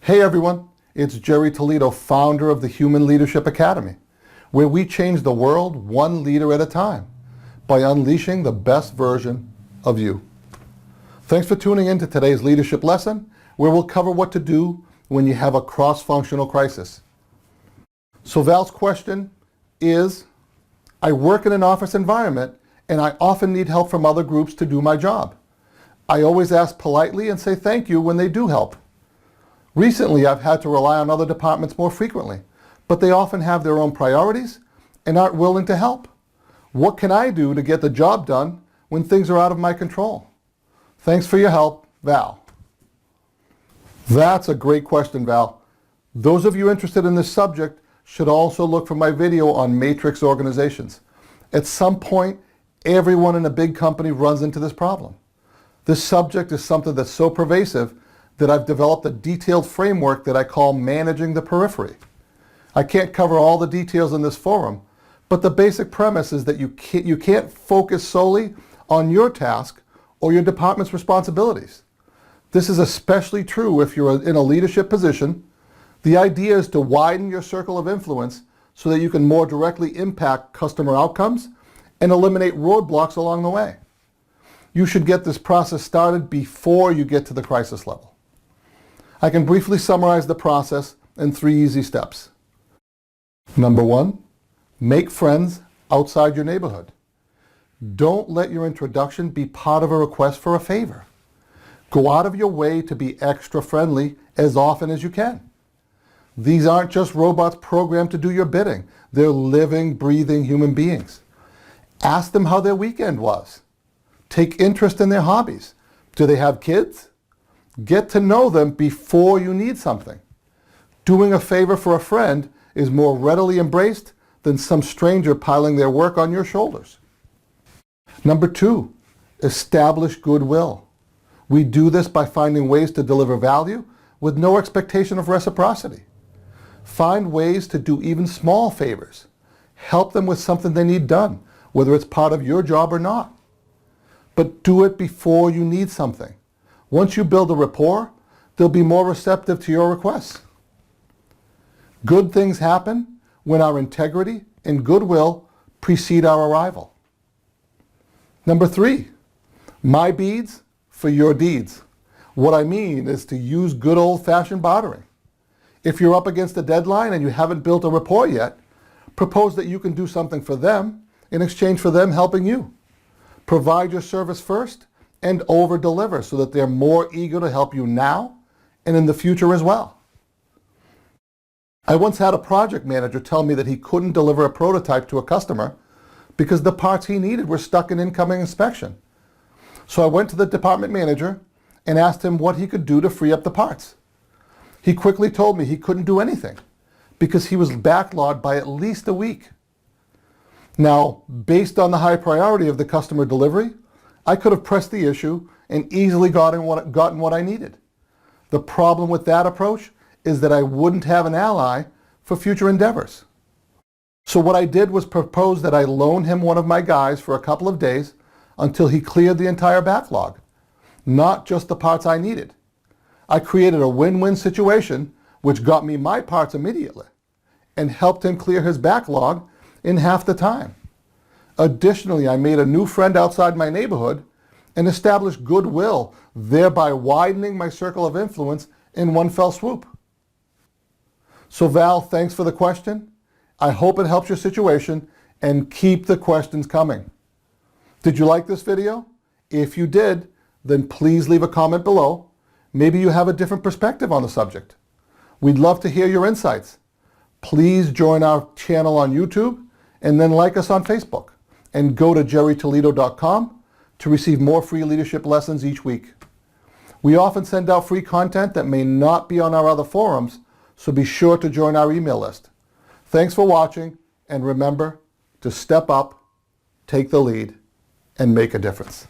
Hey everyone, it's Gerry Toledo, founder of the Human Leadership Academy, where we change the world one leader at a time by unleashing the best version of you. Thanks for tuning in to today's leadership lesson, where we'll cover what to do when you have a cross-functional crisis. So Val's question is, I work in an office environment and I often need help from other groups to do my job. I always ask politely and say thank you when they do help. Recently, I've had to rely on other departments more frequently, but they often have their own priorities and aren't willing to help. What can I do to get the job done when things are out of my control? Thanks for your help, Val. That's a great question, Val. Those of you interested in this subject should also look for my video on matrix organizations. At some point, everyone in a big company runs into this problem. This subject is something that's so pervasive that I've developed a detailed framework that I call managing the periphery. I can't cover all the details in this forum, but the basic premise is that you can't focus solely on your task or your department's responsibilities. This is especially true if you're in a leadership position. The idea is to widen your circle of influence so that you can more directly impact customer outcomes and eliminate roadblocks along the way. You should get this process started before you get to the crisis level. I can briefly summarize the process in 3 easy steps. Number 1, make friends outside your neighborhood. Don't let your introduction be part of a request for a favor. Go out of your way to be extra friendly as often as you can. These aren't just robots programmed to do your bidding. They're living, breathing human beings. Ask them how their weekend was. Take interest in their hobbies. Do they have kids? Get to know them before you need something. Doing a favor for a friend is more readily embraced than some stranger piling their work on your shoulders. Number 2, establish goodwill. We do this by finding ways to deliver value with no expectation of reciprocity. Find ways to do even small favors. Help them with something they need done, whether it's part of your job or not. But do it before you need something. Once you build a rapport, they'll be more receptive to your requests. Good things happen when our integrity and goodwill precede our arrival. Number 3, my beads for your deeds. What I mean is to use good old-fashioned bartering. If you're up against a deadline and you haven't built a rapport yet, propose that you can do something for them in exchange for them helping you. Provide your service first and over-deliver so that they're more eager to help you now and in the future as well. I once had a project manager tell me that he couldn't deliver a prototype to a customer because the parts he needed were stuck in incoming inspection. So I went to the department manager and asked him what he could do to free up the parts. He quickly told me he couldn't do anything because he was backlogged by at least a week. Now, based on the high priority of the customer delivery, I could have pressed the issue and easily gotten what I needed. The problem with that approach is that I wouldn't have an ally for future endeavors. So what I did was propose that I loan him one of my guys for a couple of days until he cleared the entire backlog, not just the parts I needed. I created a win-win situation which got me my parts immediately and helped him clear his backlog in half the time. Additionally, I made a new friend outside my neighborhood and established goodwill, thereby widening my circle of influence in one fell swoop. So Val, thanks for the question. I hope it helps your situation, and keep the questions coming. Did you like this video? If you did, then please leave a comment below. Maybe you have a different perspective on the subject. We'd love to hear your insights. Please join our channel on YouTube and then like us on Facebook. And go to gerrytoledo.com to receive more free leadership lessons each week. We often send out free content that may not be on our other forums, so be sure to join our email list. Thanks for watching, and remember to step up, take the lead, and make a difference.